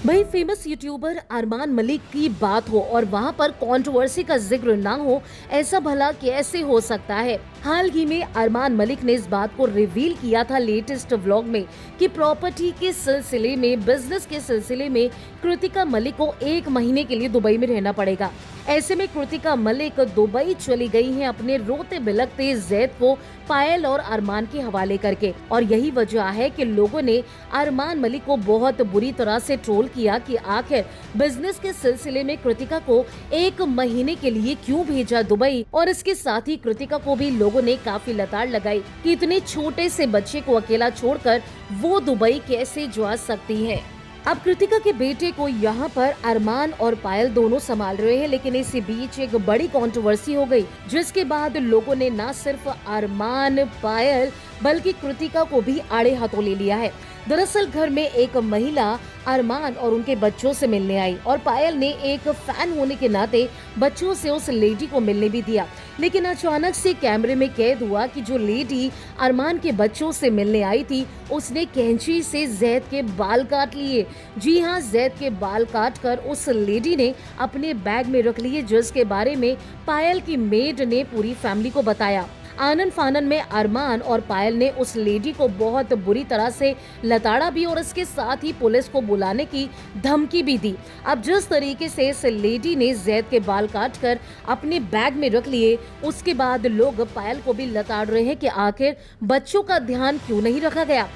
भाई famous YouTuber Armaan Malik की बात हो और वहां पर कंट्रोवर्सी का जिक्र ना हो, ऐसा भला कैसे हो सकता है। हाल ही में अरमान मलिक ने इस बात को रिवील किया था लेटेस्ट व्लॉग में कि प्रॉपर्टी के सिलसिले में, बिजनेस के सिलसिले में कृतिका मलिक को 1 महीने के लिए दुबई में रहना पड़ेगा। ऐसे में कृतिका मलिक दुबई चली गई हैं अपने रोते बिलखते जैद को पायल और अरमान के हवाले करके, और यही वजह है कि लोगों ने अरमान मलिक को बहुत बुरी तरह से ट्रोल किया कि आखिर बिजनेस के सिलसिले में कृतिका को 1 महीने के लिए क्यों भेजा दुबई। और इसके साथ ही कृतिका को भी लोगों ने काफी लताड़ लगाई कि इतने छोटे से बच्चे को अकेला छोड़कर वो दुबई कैसे जा सकती है। अब कृतिका के बेटे को यहाँ पर अरमान और पायल दोनों संभाल रहे हैं, लेकिन इसी बीच एक बड़ी कंट्रोवर्सी हो गई, जिसके बाद लोगों ने न सिर्फ अरमान, पायल बल्कि कृतिका को भी आड़े हाथों ले लिया है। दरअसल घर में एक महिला अरमान और उनके बच्चों से मिलने आई और पायल ने एक फैन होने के नाते बच्चों से उस लेडी को मिलने भी दिया, लेकिन अचानक से कैमरे में कैद हुआ कि जो लेडी अरमान के बच्चों से मिलने आई थी उसने कैंची से जैद के बाल काट लिए। जी हाँ, जैद के बाल काट कर उस लेडी ने अपने बैग में रख लिए, जिसके बारे में पायल की मेड ने पूरी फैमिली को बताया। आनन फानन में अरमान और पायल ने उस लेडी को बहुत बुरी तरह से लताड़ा भी और इसके साथ ही पुलिस को बुलाने की धमकी भी दी। अब जिस तरीके से इस लेडी ने जैद के बाल काटकर अपने बैग में रख लिए, उसके बाद लोग पायल को भी लताड़ रहे हैं कि आखिर बच्चों का ध्यान क्यों नहीं रखा गया।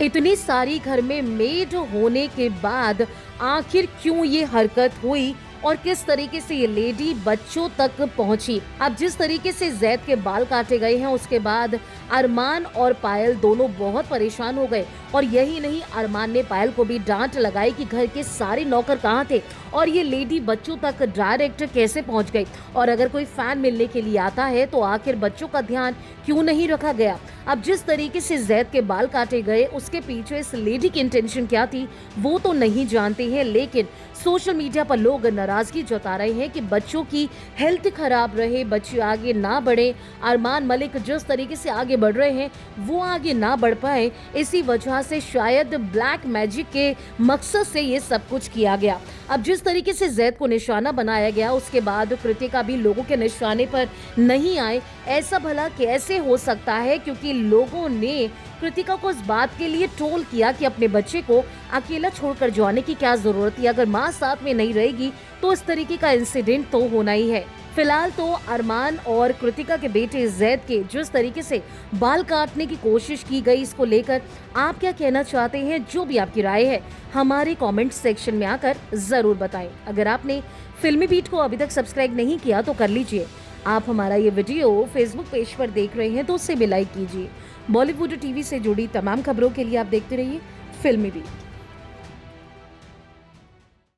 इतनी सारी घर में मेड होने के बाद आखिर क्यों ये हरकत हुई और किस तरीके से ये लेडी बच्चों तक पहुंची। अब जिस तरीके से जैद के बाल काटे गए हैं, उसके बाद अरमान और पायल दोनों बहुत परेशान हो गए, और यही नहीं, अरमान ने पायल को भी डांट लगाई कि घर के सारे नौकर कहाँ थे और ये लेडी बच्चों तक डायरेक्ट कैसे पहुंच गई, और अगर कोई फैन मिलने के लिए आता है तो आखिर बच्चों का ध्यान क्यों नहीं रखा गया। अब जिस तरीके से जैद के बाल काटे गए, उसके पीछे इस लेडी की इंटेंशन क्या थी वो तो नहीं जानते हैं, लेकिन सोशल मीडिया पर लोग नाराजगी जता रहे हैं कि बच्चों की हेल्थ खराब रहे, बच्चे आगे ना बढ़े। अरमान मलिक जिस तरीके से आगे बढ़ रहे हैं वो आगे ना बढ़ पाए, इसी वजह से शायद ब्लैक मैजिक के मकसद से ये सब कुछ किया गया। अब जिस तरीके से जैद को निशाना बनाया गया, उसके बाद कृतिका भी लोगों के निशाने पर नहीं आए, ऐसा भला कैसे हो सकता है, क्योंकि लोगों ने कृतिका को इस बात के लिए ट्रोल किया कि अपने बच्चे को अकेला छोड़कर जाने की क्या जरूरत है, अगर माँ साथ में नहीं रहेगी तो इस तरीके का इंसिडेंट तो होना ही है। फिलहाल तो अरमान और कृतिका के बेटे जैद के जिस तरीके से बाल काटने की कोशिश की गई, इसको लेकर आप क्या कहना चाहते हैं? जो भी आपकी राय है हमारे कमेंट सेक्शन में आकर जरूर बताएं। अगर आपने फिल्मी बीट को अभी तक सब्सक्राइब नहीं किया तो कर लीजिए। आप हमारा ये वीडियो फेसबुक पेज पर देख रहे हैं तो उससे भी लाइक कीजिए। बॉलीवुड टीवी से जुड़ी तमाम खबरों के लिए आप देखते रहिए फिल्मी बीट।